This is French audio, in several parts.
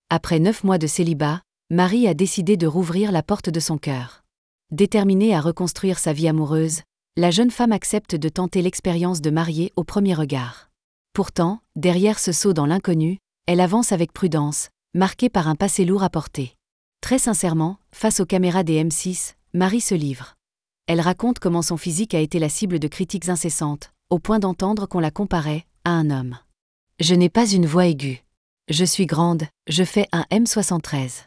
Après 9 mois de célibat, Marie a décidé de rouvrir la porte de son cœur. Déterminée à reconstruire sa vie amoureuse, la jeune femme accepte de tenter l'expérience de marier au premier regard. Pourtant, derrière ce saut dans l'inconnu, elle avance avec prudence, marquée par un passé lourd à porter. Très sincèrement, face aux caméras des M6, Marie se livre. Elle raconte comment son physique a été la cible de critiques incessantes, au point d'entendre qu'on la comparait à un homme. « Je n'ai pas une voix aiguë. Je suis grande, je fais un M73.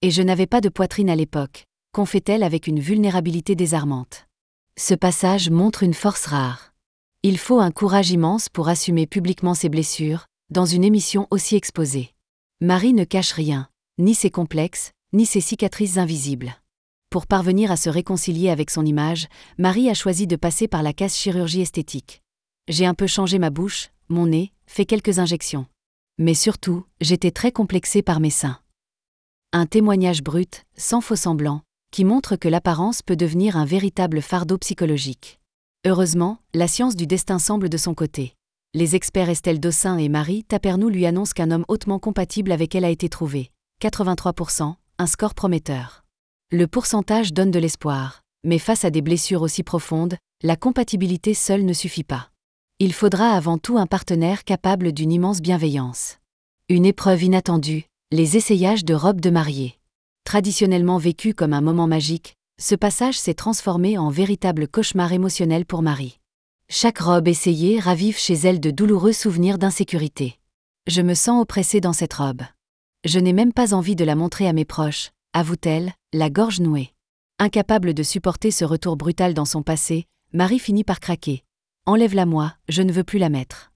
Et je n'avais pas de poitrine à l'époque », confie-t-elle avec une vulnérabilité désarmante. Ce passage montre une force rare. Il faut un courage immense pour assumer publiquement ses blessures, dans une émission aussi exposée. Marie ne cache rien, ni ses complexes, ni ses cicatrices invisibles. Pour parvenir à se réconcilier avec son image, Marie a choisi de passer par la case chirurgie esthétique. « J'ai un peu changé ma bouche, mon nez, fait quelques injections. Mais surtout, j'étais très complexée par mes seins. » Un témoignage brut, sans faux semblant, qui montre que l'apparence peut devenir un véritable fardeau psychologique. Heureusement, la science du destin semble de son côté. Les experts Estelle Dossin et Marie Tapernou lui annoncent qu'un homme hautement compatible avec elle a été trouvé. 83%, un score prometteur. Le pourcentage donne de l'espoir, mais face à des blessures aussi profondes, la compatibilité seule ne suffit pas. Il faudra avant tout un partenaire capable d'une immense bienveillance. Une épreuve inattendue, les essayages de robes de mariée. Traditionnellement vécu comme un moment magique, ce passage s'est transformé en véritable cauchemar émotionnel pour Marie. Chaque robe essayée ravive chez elle de douloureux souvenirs d'insécurité. « Je me sens oppressée dans cette robe. Je n'ai même pas envie de la montrer à mes proches », avoue-t-elle, la gorge nouée. Incapable de supporter ce retour brutal dans son passé, Marie finit par craquer. « Enlève-la-moi, je ne veux plus la mettre. »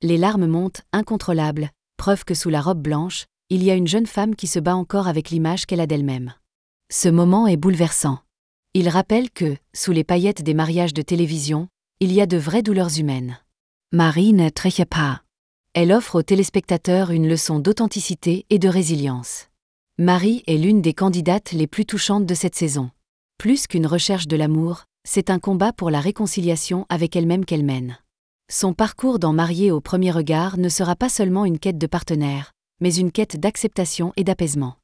Les larmes montent, incontrôlables, preuve que sous la robe blanche, il y a une jeune femme qui se bat encore avec l'image qu'elle a d'elle-même. Ce moment est bouleversant. Il rappelle que, sous les paillettes des mariages de télévision, il y a de vraies douleurs humaines. Marie ne trahit pas. Elle offre aux téléspectateurs une leçon d'authenticité et de résilience. Marie est l'une des candidates les plus touchantes de cette saison. Plus qu'une recherche de l'amour, c'est un combat pour la réconciliation avec elle-même qu'elle mène. Son parcours dans Mariée au premier regard ne sera pas seulement une quête de partenaire, mais une quête d'acceptation et d'apaisement.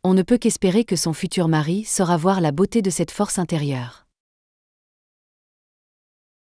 On ne peut qu'espérer que son futur mari saura voir la beauté de cette force intérieure.